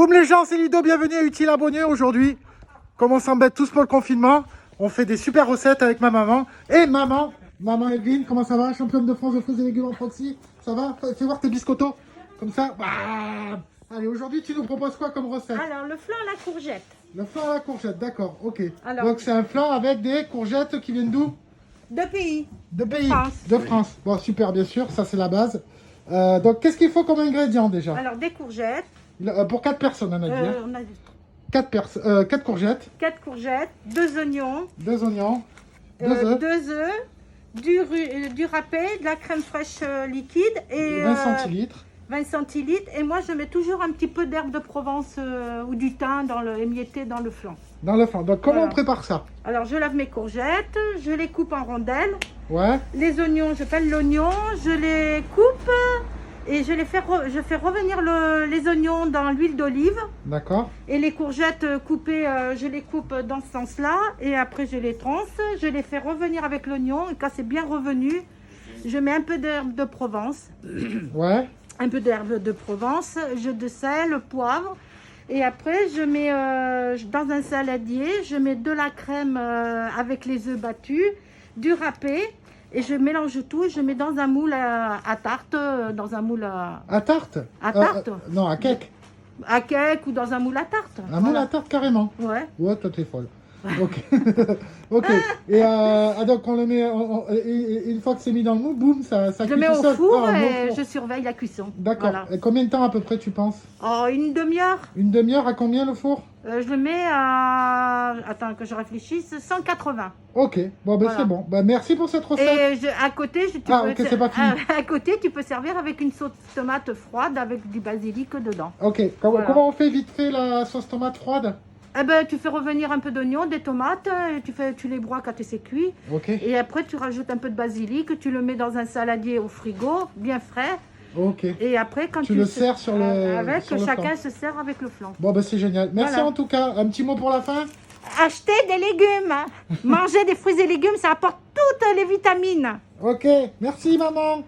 Boum les gens, c'est Ludo, bienvenue à Utile Abonné. Aujourd'hui, comme on s'embête tous pour le confinement, on fait des super recettes avec ma maman. Et maman Elvin, comment ça va? Championne de France de fruits et légumes en proxy. Ça va? Fais voir tes biscottos. Comme ça. Bam. Allez, aujourd'hui, tu nous proposes quoi comme recette? Alors, le flan à la courgette. Le flan à la courgette, d'accord, ok. Alors, donc c'est un flan avec des courgettes qui viennent d'où? de pays. De pays. France. De France. Bon, super, bien sûr, ça c'est la base. Donc, qu'est-ce qu'il faut comme ingrédient déjà? Alors, des courgettes. Pour 4 personnes, on a dit. Hein. On a 4 courgettes, 4 courgettes, 2 oignons, 2 oignons, 2 œufs, 2 œufs, du râpé, de la crème fraîche liquide et 20 centilitres. 20 centilitres. Et moi, je mets toujours un petit peu d'herbe de Provence ou du thym émietté dans le flan. Dans le flan. Donc, comment Voilà. on prépare ça? Alors, je lave mes courgettes, je les coupe en rondelles. Ouais, Les oignons, je pèle l'oignon, je les coupe et je fais revenir les oignons dans l'huile d'olive. d'accord. Et les courgettes coupées, je les coupe dans ce sens-là. Et après, je les tranche, je les fais revenir avec l'oignon. Et quand c'est bien revenu, je mets un peu d'herbe de Provence. Ouais, Un peu d'herbe de Provence, de sel, poivre. Et après, je mets dans un saladier, je mets de la crème avec les œufs battus, du râpé. Et je mélange tout et je mets dans un moule à tarte, dans un moule à tarte. à tarte, Non, à cake. à cake ou dans un moule à tarte. Un moule à tarte carrément. Ouais. Ouais, toi t'es folle. Ok. Ok. Et donc on le met, et une fois que c'est mis dans le moule, boum, ça Je le cuit mets tout au seul. four Ah, et au four. je surveille la cuisson. D'accord. Voilà. Et combien de temps à peu près tu penses? Oh, une demi-heure. Une demi-heure à combien le four? Je le mets à... Attends que je réfléchisse, 180. Ok, bon ben Voilà. c'est bon. Ben, merci pour cette recette. Et à côté, ok, c'est pas fini. à côté, tu peux servir avec une sauce tomate froide avec du basilic dedans. Ok, comment, Voilà. comment on fait vite fait la sauce tomate froide? Eh ben, tu fais revenir un peu d'oignon, des tomates, et tu les broies quand c'est cuit. Ok, Et après, tu rajoutes un peu de basilic, tu le mets dans un saladier au frigo, bien frais. ok. Et après, quand Tu le sers sur le avec, sur le chacun flan. se sert avec le flan. Bon ben c'est génial. Merci Voilà. en tout cas. Un petit mot pour la fin? Acheter des légumes. Manger des fruits et légumes, ça apporte toutes les vitamines. Ok, merci maman.